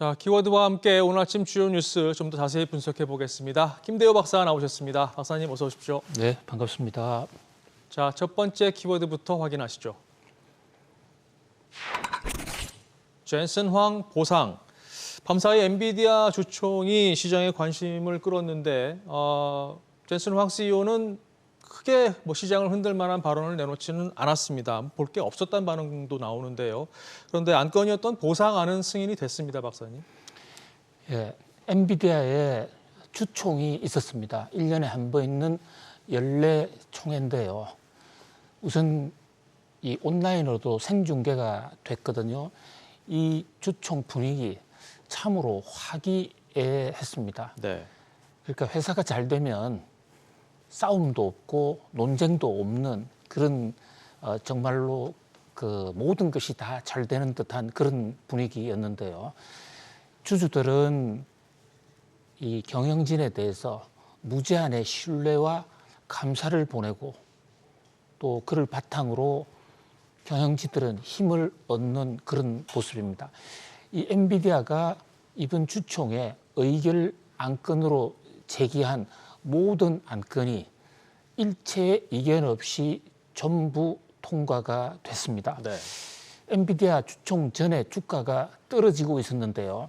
자, 키워드와 함께 오늘 아침 주요 뉴스 좀 더 자세히 분석해 보겠습니다. 김대호 박사 나오셨습니다. 박사님 어서 오십시오. 네, 반갑습니다. 자, 첫 번째 키워드부터 확인하시죠. 젠슨 황 보상. 밤사이 엔비디아 주총이 시장에 관심을 끌었는데 젠슨 황 CEO는 크게 시장을 흔들 만한 발언을 내놓지는 않았습니다. 볼 게 없었다는 반응도 나오는데요. 그런데 안건이었던 보상안은 승인이 됐습니다, 박사님. 예, 엔비디아의 주총이 있었습니다. 1년에 한 번 있는 연례 총회인데요. 우선 이 온라인으로도 생중계가 됐거든요. 이 주총 분위기 참으로 화기애애했습니다. 네. 그러니까 회사가 잘 되면 싸움도 없고 논쟁도 없는 그런 정말로 그 모든 것이 다 잘 되는 듯한 그런 분위기였는데요. 주주들은 이 경영진에 대해서 무제한의 신뢰와 감사를 보내고 또 그를 바탕으로 경영진들은 힘을 얻는 그런 모습입니다. 이 엔비디아가 이번 주총에 의결 안건으로 제기한 모든 안건이 일체의 이견 없이 전부 통과가 됐습니다. 네. 엔비디아 주총 전에 주가가 떨어지고 있었는데요.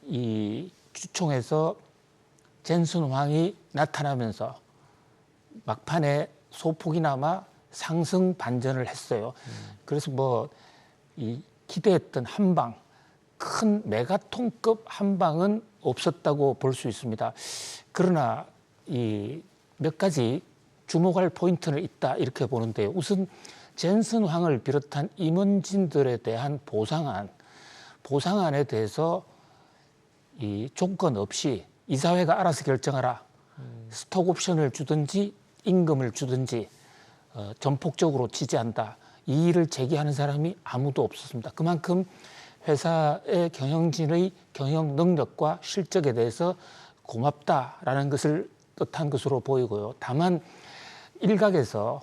이 주총에서 젠슨 황이 나타나면서 막판에 소폭이나마 상승 반전을 했어요. 그래서 이 기대했던 한 방, 큰 메가톤급 한 방은 없었다고 볼 수 있습니다. 그러나 이 몇 가지 주목할 포인트는 있다 이렇게 보는데요. 우선 젠슨 황을 비롯한 임원진들에 대한 보상안에 대해서 이 조건 없이 이사회가 알아서 결정하라. 스톡 옵션을 주든지 임금을 주든지 전폭적으로 지지한다. 이 일을 제기하는 사람이 아무도 없었습니다. 그만큼 회사의 경영진의 경영 능력과 실적에 대해서 고맙다라는 것을 뜻한 것으로 보이고요. 다만 일각에서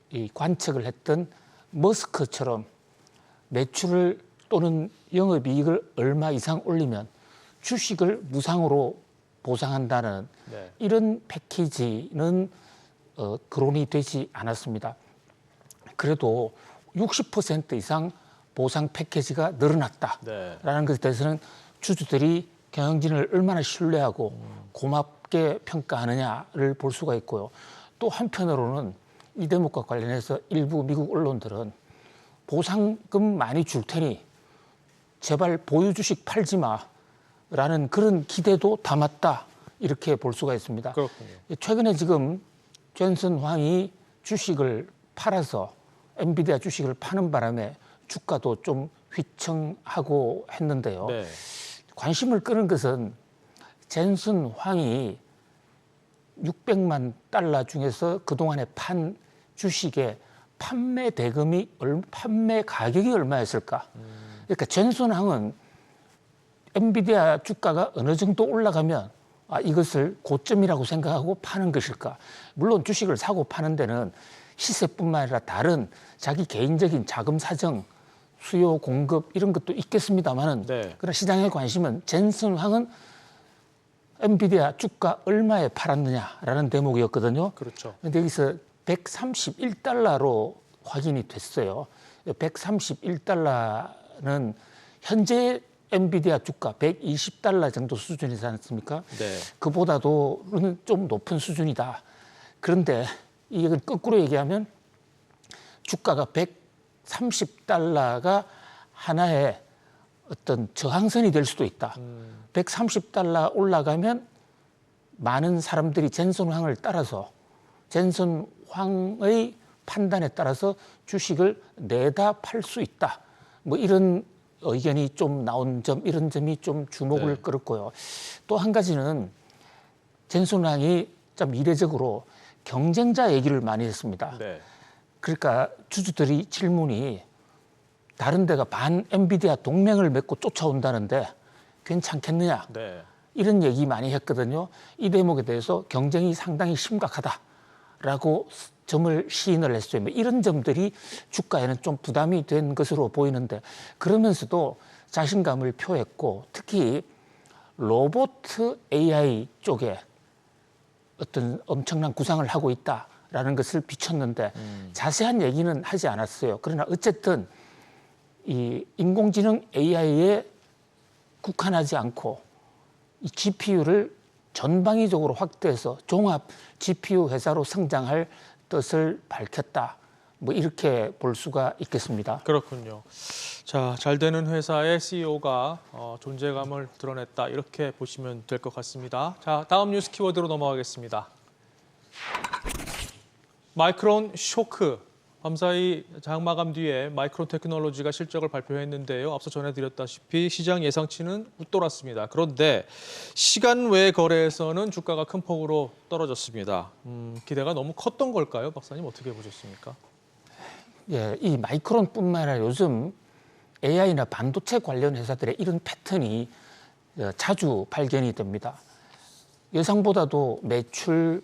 이 관측을 했던 머스크처럼 매출을 또는 영업이익을 얼마 이상 올리면 주식을 무상으로 보상한다는 네. 이런 패키지는 거론이 되지 않았습니다. 그래도 60% 이상 보상 패키지가 늘어났다라는 네. 것에 대해서는 주주들이 경영진을 얼마나 신뢰하고 고맙게 평가하느냐를 볼 수가 있고요. 또 한편으로는 이 대목과 관련해서 일부 미국 언론들은 보상금 많이 줄 테니 제발 보유 주식 팔지 마라는 그런 기대도 담았다 이렇게 볼 수가 있습니다. 그렇군요. 최근에 지금 젠슨 황이 주식을 팔아서 엔비디아 주식을 파는 바람에 주가도 좀 휘청하고 했는데요. 네. 관심을 끄는 것은 젠슨 황이 600만 달러 중에서 그동안에 판 주식의 판매 가격이 얼마였을까? 그러니까 젠슨 황은 엔비디아 주가가 어느 정도 올라가면 이것을 고점이라고 생각하고 파는 것일까? 물론 주식을 사고 파는 데는 시세뿐만 아니라 다른 자기 개인적인 자금 사정, 수요 공급 이런 것도 있겠습니다만은 네. 그러나 시장의 관심은 젠슨 황은 엔비디아 주가 얼마에 팔았느냐라는 대목이었거든요. 그렇죠. 그런데 여기서 131달러로 확인이 됐어요. 131달러는 현재 엔비디아 주가 120달러 정도 수준이지 않습니까? 네. 그보다도 좀 높은 수준이다. 그런데 이건 거꾸로 얘기하면 주가가 130달러가 하나의 어떤 저항선이 될 수도 있다. 130달러 올라가면 많은 사람들이 젠슨 황을 따라서 젠슨 황의 판단에 따라서 주식을 내다 팔 수 있다. 이런 의견이 좀 나온 점, 이런 점이 좀 주목을 네. 끌었고요. 또 한 가지는 젠슨 황이 좀 이례적으로 경쟁자 얘기를 많이 했습니다. 네. 그러니까 주주들이 질문이 다른 데가 반 엔비디아 동맹을 맺고 쫓아온다는데 괜찮겠느냐? 네. 이런 얘기 많이 했거든요. 이 대목에 대해서 경쟁이 상당히 심각하다라고 점을 시인을 했어요. 이런 점들이 주가에는 좀 부담이 된 것으로 보이는데 그러면서도 자신감을 표했고 특히 로봇 AI 쪽에 어떤 엄청난 구상을 하고 있다라는 것을 비췄는데 자세한 얘기는 하지 않았어요. 그러나 어쨌든 이 인공지능 AI에 국한하지 않고 이 GPU를 전방위적으로 확대해서 종합 GPU 회사로 성장할 뜻을 밝혔다. 뭐 이렇게 볼 수가 있겠습니다. 그렇군요. 자, 잘 되는 회사의 CEO가 존재감을 드러냈다. 이렇게 보시면 될 것 같습니다. 자, 다음 뉴스 키워드로 넘어가겠습니다. 마이크론 쇼크. 밤사이 장마감 뒤에 마이크론 테크놀로지가 실적을 발표했는데요. 앞서 전해드렸다시피 시장 예상치는 웃돌았습니다. 그런데 시간 외 거래에서는 주가가 큰 폭으로 떨어졌습니다. 기대가 너무 컸던 걸까요? 박사님 어떻게 보셨습니까? 예, 이 마이크론뿐만 아니라 요즘 AI나 반도체 관련 회사들의 이런 패턴이 자주 발견이 됩니다. 예상보다도 매출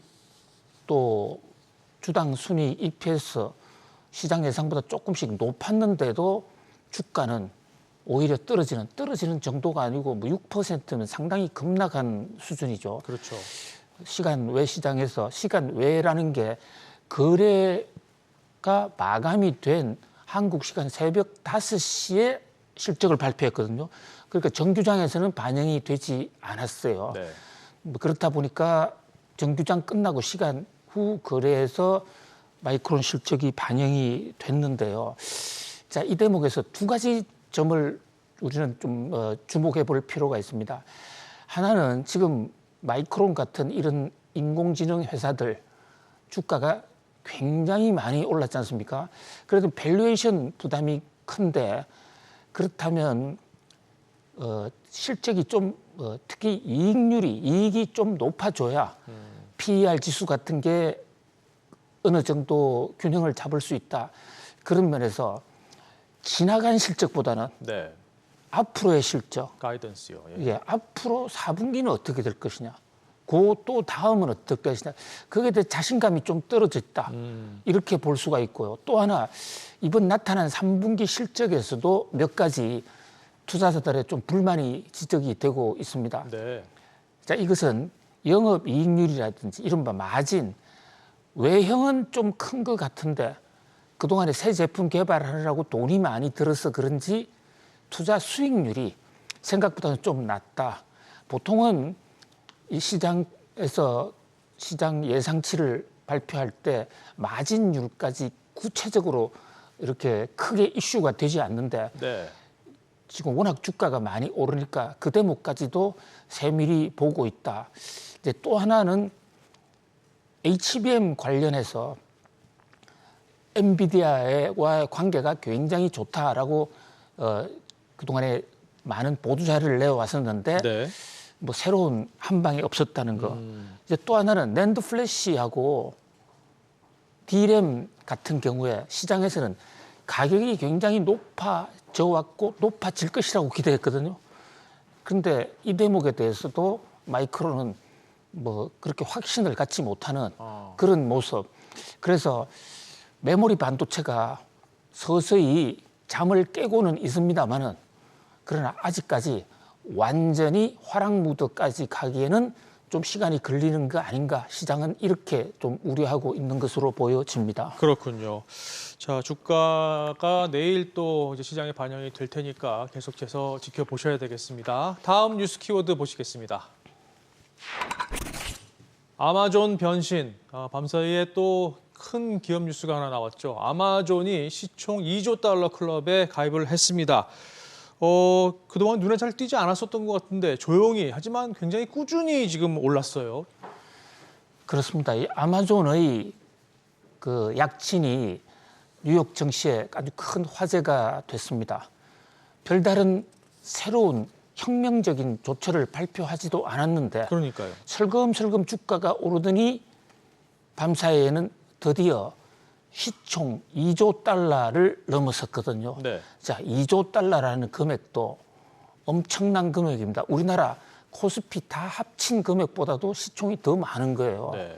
또 주당 순위 EPS 시장 예상보다 조금씩 높았는데도 주가는 오히려 떨어지는 정도가 아니고 뭐 6%면 상당히 급락한 수준이죠. 그렇죠. 시간 외 시장에서 시간 외라는 게 거래가 마감이 된 한국 시간 새벽 5시에 실적을 발표했거든요. 그러니까 정규장에서는 반영이 되지 않았어요. 네. 뭐 그렇다 보니까 정규장 끝나고 시간 후 거래에서 마이크론 실적이 반영이 됐는데요. 자, 이 대목에서 두 가지 점을 우리는 좀 주목해 볼 필요가 있습니다. 하나는 지금 마이크론 같은 이런 인공지능 회사들 주가가 굉장히 많이 올랐지 않습니까? 그래도 밸류에이션 부담이 큰데 그렇다면 실적이 좀 특히 이익이 좀 높아져야 PER 지수 같은 게 어느 정도 균형을 잡을 수 있다. 그런 면에서 지나간 실적보다는 네. 앞으로의 실적, 가이던스요. 예. 예, 앞으로 4분기는 어떻게 될 것이냐, 그 또 다음은 어떻게 될 것이냐, 거기에 대해 자신감이 좀 떨어져 있다. 이렇게 볼 수가 있고요. 또 하나 이번 나타난 3분기 실적에서도 몇 가지 투자자들의 좀 불만이 지적이 되고 있습니다. 네. 자, 이것은 영업이익률이라든지 이른바 마진, 외형은 좀 큰 것 같은데 그동안에 새 제품 개발하느라고 돈이 많이 들어서 그런지 투자 수익률이 생각보다는 좀 낮다. 보통은 이 시장에서 시장 예상치를 발표할 때 마진율까지 구체적으로 이렇게 크게 이슈가 되지 않는데 네. 지금 워낙 주가가 많이 오르니까 그 대목까지도 세밀히 보고 있다. 이제 또 하나는 HBM 관련해서 엔비디아와의 관계가 굉장히 좋다라고 그동안에 많은 보도 자료를 내어왔었는데 네. 뭐 새로운 한방이 없었다는 거. 이제 또 하나는 낸드 플래시하고 D램 같은 경우에 시장에서는 가격이 굉장히 높아져 왔고 높아질 것이라고 기대했거든요. 그런데 이 대목에 대해서도 마이크론은 뭐 그렇게 확신을 갖지 못하는 그런 모습. 그래서 메모리 반도체가 서서히 잠을 깨고는 있습니다만은 그러나 아직까지 완전히 화락 무드까지 가기에는 좀 시간이 걸리는 거 아닌가, 시장은 이렇게 좀 우려하고 있는 것으로 보여집니다. 그렇군요. 자, 주가가 내일 또 이제 시장에 반영이 될 테니까 계속해서 지켜보셔야 되겠습니다. 다음 뉴스 키워드 보시겠습니다. 아마존 변신. 밤사이에 또 큰 기업 뉴스가 하나 나왔죠. 아마존이 시총 2조 달러 클럽에 가입을 했습니다. 그동안 눈에 잘 띄지 않았었던 것 같은데 조용히 하지만 굉장히 꾸준히 지금 올랐어요. 그렇습니다. 이 아마존의 그 약진이 뉴욕 증시에 아주 큰 화제가 됐습니다. 별다른 새로운 혁명적인 조처를 발표하지도 않았는데 그러니까요. 슬금슬금 주가가 오르더니 밤사이에는 드디어 시총 2조 달러를 넘어섰거든요. 네. 자, 2조 달러라는 금액도 엄청난 금액입니다. 우리나라 코스피 다 합친 금액보다도 시총이 더 많은 거예요. 네.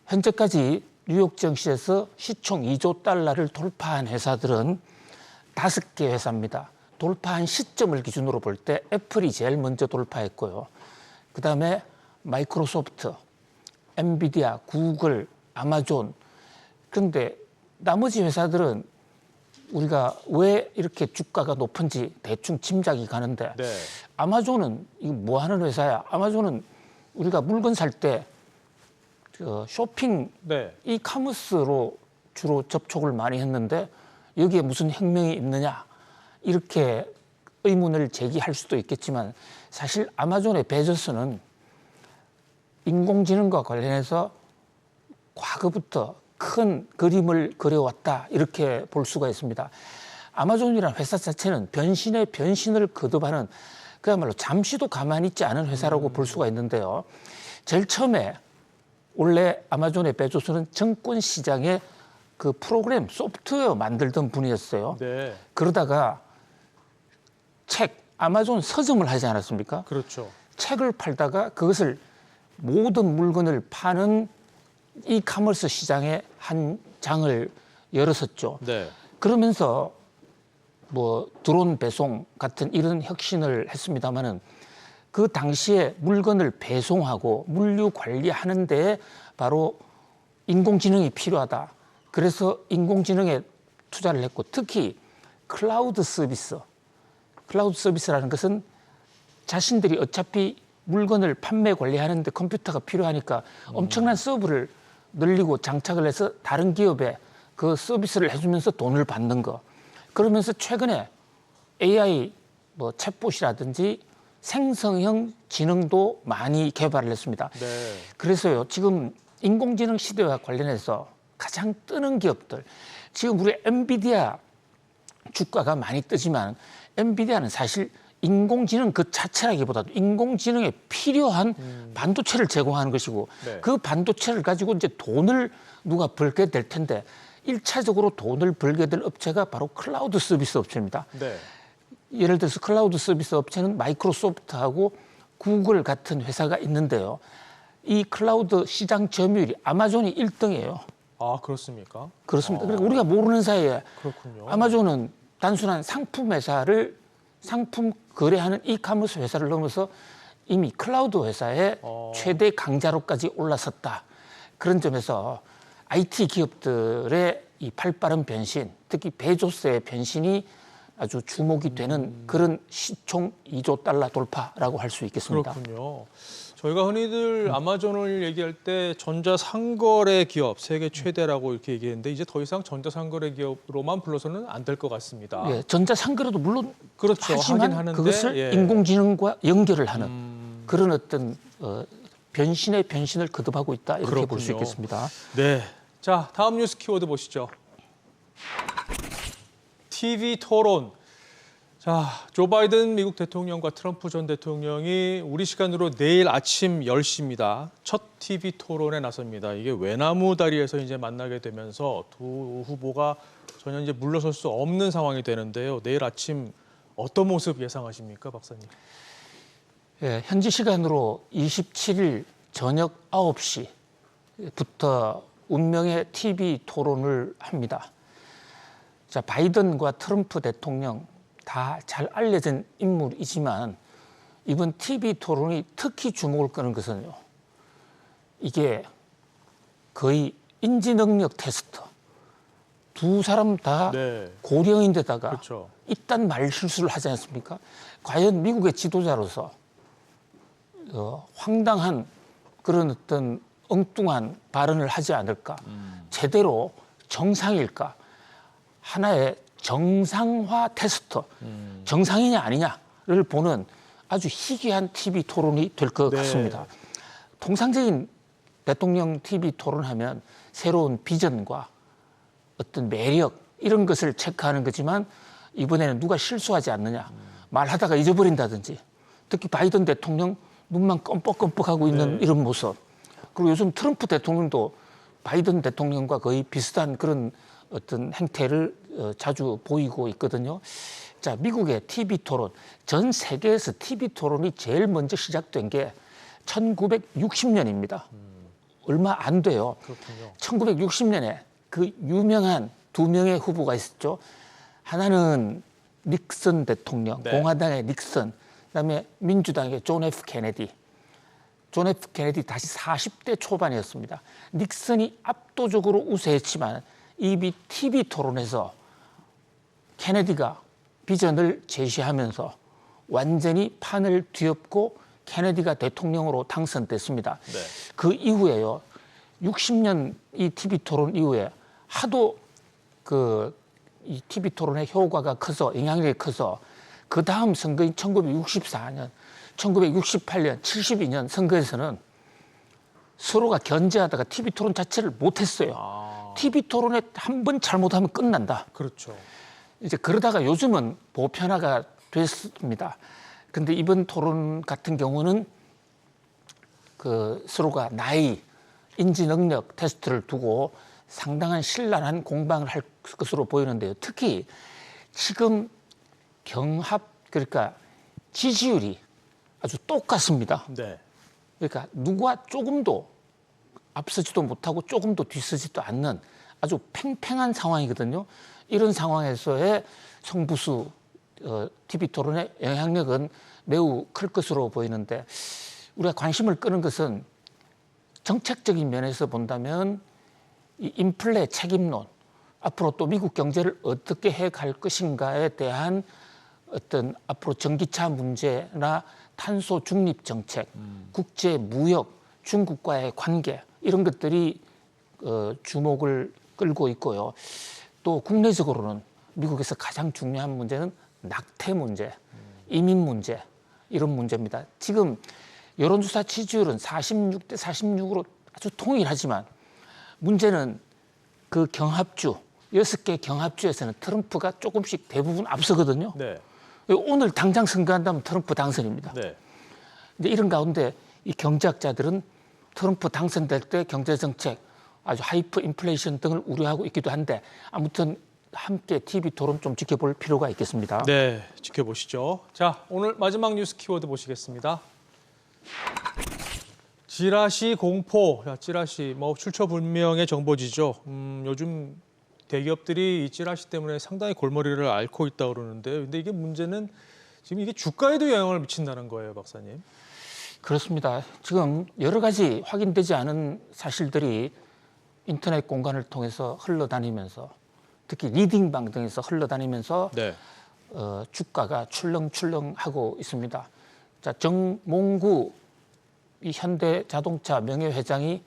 현재까지 뉴욕 증시에서 시총 2조 달러를 돌파한 회사들은 5개 회사입니다. 돌파한 시점을 기준으로 볼 때 애플이 제일 먼저 돌파했고요. 그다음에 마이크로소프트, 엔비디아, 구글, 아마존. 그런데 나머지 회사들은 우리가 왜 이렇게 주가가 높은지 대충 짐작이 가는데 네. 아마존은 이거 뭐 하는 회사야? 아마존은 우리가 물건 살 때 쇼핑 네. 이카머스로 주로 접촉을 많이 했는데 여기에 무슨 혁명이 있느냐 이렇게 의문을 제기할 수도 있겠지만 사실 아마존의 베조스는 인공지능과 관련해서 과거부터 큰 그림을 그려왔다 이렇게 볼 수가 있습니다. 아마존이라는 회사 자체는 변신의 변신을 거듭하는 그야말로 잠시도 가만히 있지 않은 회사라고 볼 수가 있는데요. 제일 처음에 원래 아마존의 베조스는 증권 시장에 그 프로그램 소프트웨어 만들던 분이었어요. 네. 그러다가 아마존 서점을 하지 않았습니까? 그렇죠. 책을 팔다가 그것을 모든 물건을 파는 이카머스 시장에 한 장을 열었었죠. 네. 그러면서 뭐 드론 배송 같은 이런 혁신을 했습니다마는 그 당시에 물건을 배송하고 물류 관리하는 데 바로 인공지능이 필요하다. 그래서 인공지능에 투자를 했고 특히 클라우드 서비스라는 것은 자신들이 어차피 물건을 판매 관리하는데 컴퓨터가 필요하니까 엄청난 서버를 늘리고 장착을 해서 다른 기업에 그 서비스를 해주면서 돈을 받는 거. 그러면서 최근에 AI 뭐 챗봇이라든지 생성형 지능도 많이 개발을 했습니다. 네. 그래서요 지금 인공지능 시대와 관련해서 가장 뜨는 기업들 지금 우리 엔비디아 주가가 많이 뜨지만 엔비디아는 사실 인공지능 그 자체라기보다도 인공지능에 필요한 반도체를 제공하는 것이고 네. 그 반도체를 가지고 이제 돈을 누가 벌게 될 텐데 1차적으로 돈을 벌게 될 업체가 바로 클라우드 서비스 업체입니다. 네. 예를 들어서 클라우드 서비스 업체는 마이크로소프트하고 구글 같은 회사가 있는데요. 이 클라우드 시장 점유율이 아마존이 1등이에요. 아, 그렇습니까? 그렇습니다. 그러니까 우리가 모르는 사이에 그렇군요. 아마존은 단순한 상품 회사를 상품 거래하는 이카머스 회사를 넘어서 이미 클라우드 회사의 최대 강자로까지 올라섰다. 그런 점에서 IT 기업들의 이 발빠른 변신, 특히 베조스의 변신이 아주 주목이 되는 그런 시총 2조 달러 돌파라고 할 수 있겠습니다. 그렇군요. 저희가 흔히들 아마존을 얘기할 때 전자상거래 기업 세계 최대라고 이렇게 얘기했는데 이제 더 이상 전자상거래 기업으로만 불러서는 안 될 것 같습니다. 예, 전자상거래도 물론 그렇죠. 하지만 하긴 하는데, 그것을 예. 인공지능과 연결을 하는 그런 어떤 변신의 변신을 거듭하고 있다 이렇게 볼 수 그렇군요. 있겠습니다. 네. 자, 다음 뉴스 키워드 보시죠. TV 토론. 자, 조 바이든 미국 대통령과 트럼프 전 대통령이 우리 시간으로 내일 아침 10시입니다. 첫 TV 토론에 나섭니다. 이게 외나무 다리에서 이제 만나게 되면서 두 후보가 전혀 이제 물러설 수 없는 상황이 되는데요. 내일 아침 어떤 모습 예상하십니까, 박사님? 예, 현지 시간으로 27일 저녁 9시부터 운명의 TV 토론을 합니다. 자, 바이든과 트럼프 대통령 다 잘 알려진 인물이지만 이번 TV 토론이 특히 주목을 끄는 것은요. 이게 거의 인지능력 테스트. 두 사람 다 네. 고령인데다가 그렇죠. 이딴 말 실수를 하지 않습니까? 과연 미국의 지도자로서 황당한 그런 어떤 엉뚱한 발언을 하지 않을까? 제대로 정상일까? 하나의 정상화 테스트, 정상이냐 아니냐를 보는 아주 희귀한 TV 토론이 될 것 네. 같습니다. 통상적인 대통령 TV 토론하면 새로운 비전과 어떤 매력 이런 것을 체크하는 거지만 이번에는 누가 실수하지 않느냐, 말하다가 잊어버린다든지 특히 바이든 대통령 눈만 껌뻑껌뻑하고 있는 네. 이런 모습. 그리고 요즘 트럼프 대통령도 바이든 대통령과 거의 비슷한 그런 어떤 행태를 자주 보이고 있거든요. 자, 미국의 TV 토론, 전 세계에서 TV 토론이 제일 먼저 시작된 게 1960년입니다. 얼마 안 돼요. 그렇군요. 1960년에 그 유명한 두 명의 후보가 있었죠. 하나는 닉슨 대통령, 네. 공화당의 닉슨, 그다음에 민주당의 존 F 케네디. 존 F 케네디 다시 40대 초반이었습니다. 닉슨이 압도적으로 우세했지만 이미 TV 토론에서 케네디가 비전을 제시하면서 완전히 판을 뒤엎고 케네디가 대통령으로 당선됐습니다. 네. 그 이후에요. 60년 이 TV 토론 이후에 하도 이 TV 토론의 효과가 커서 영향력이 커서 그 다음 선거인 1964년, 1968년, 72년 선거에서는 서로가 견제하다가 TV 토론 자체를 못했어요. TV 토론에 한 번 잘못하면 끝난다. 그렇죠. 이제 그러다가 요즘은 보편화가 됐습니다. 근데 이번 토론 같은 경우는 서로가 나이, 인지 능력 테스트를 두고 상당한 신랄한 공방을 할 것으로 보이는데요. 특히 지금 경합, 그러니까 지지율이 아주 똑같습니다. 네. 그러니까 누가 조금도 앞서지도 못하고 조금도 뒤서지도 않는 아주 팽팽한 상황이거든요. 이런 상황에서의 성부수 TV 토론의 영향력은 매우 클 것으로 보이는데 우리가 관심을 끄는 것은 정책적인 면에서 본다면 이 인플레 책임론, 앞으로 또 미국 경제를 어떻게 해갈 것인가에 대한 어떤 앞으로 전기차 문제나 탄소 중립 정책, 국제 무역, 중국과의 관계 이런 것들이 주목을 끌고 있고요. 또 국내적으로는 미국에서 가장 중요한 문제는 낙태 문제, 이민 문제 이런 문제입니다. 지금 여론조사 지지율은 46대 46으로 아주 통일하지만 문제는 그 경합주, 6개 경합주에서는 트럼프가 조금씩 대부분 앞서거든요. 네. 오늘 당장 선거한다면 트럼프 당선입니다. 네. 근데 이런 가운데 이 경제학자들은 트럼프 당선될 때 경제정책, 아주 하이퍼 인플레이션 등을 우려하고 있기도 한데 아무튼 함께 TV 토론 좀 지켜볼 필요가 있겠습니다. 네, 지켜보시죠. 자, 오늘 마지막 뉴스 키워드 보시겠습니다. 찌라시 공포. 야, 찌라시 뭐 출처불명의 정보지죠. 요즘 대기업들이 이 찌라시 때문에 상당히 골머리를 앓고 있다고 그러는데요. 근데 이게 문제는 지금 이게 주가에도 영향을 미친다는 거예요, 박사님. 그렇습니다. 지금 여러 가지 확인되지 않은 사실들이 인터넷 공간을 통해서 흘러다니면서 특히 리딩방 등에서 흘러다니면서 네. 주가가 출렁출렁하고 있습니다. 자, 정몽구 이 현대자동차 명예회장이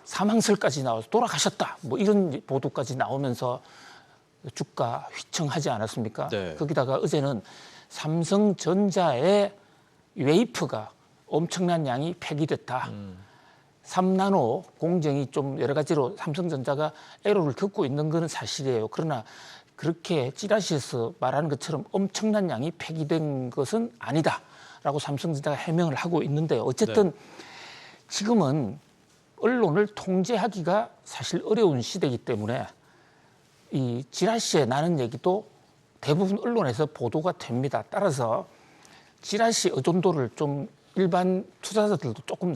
사망설까지 나와서 돌아가셨다. 뭐 이런 보도까지 나오면서 주가 휘청하지 않았습니까? 네. 거기다가 어제는 삼성전자의 웨이프가 엄청난 양이 폐기됐다. 3나노 공정이 좀 여러 가지로 삼성전자가 애로를 겪고 있는 것은 사실이에요. 그러나 그렇게 찌라시에서 말하는 것처럼 엄청난 양이 폐기된 것은 아니다라고 삼성전자가 해명을 하고 있는데요. 어쨌든 지금은 언론을 통제하기가 사실 어려운 시대이기 때문에 이 찌라시에 나는 얘기도 대부분 언론에서 보도가 됩니다. 따라서 찌라시 의존도를 좀 일반 투자자들도 조금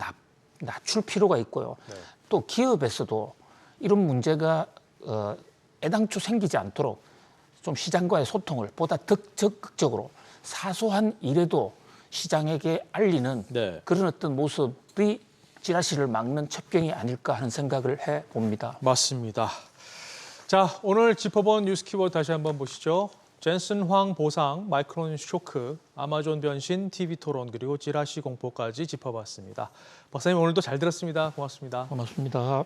낮출 필요가 있고요. 네. 또 기업에서도 이런 문제가 애당초 생기지 않도록 좀 시장과의 소통을 보다 더 적극적으로 사소한 일에도 시장에게 알리는 네. 그런 어떤 모습이 찌라시를 막는 첩경이 아닐까 하는 생각을 해봅니다. 맞습니다. 자, 오늘 짚어본 뉴스 키워드 다시 한번 보시죠. 젠슨 황 보상, 마이크론 쇼크, 아마존 변신, TV 토론, 그리고 찌라시 공포까지 짚어봤습니다. 박사님 오늘도 잘 들었습니다. 고맙습니다. 고맙습니다.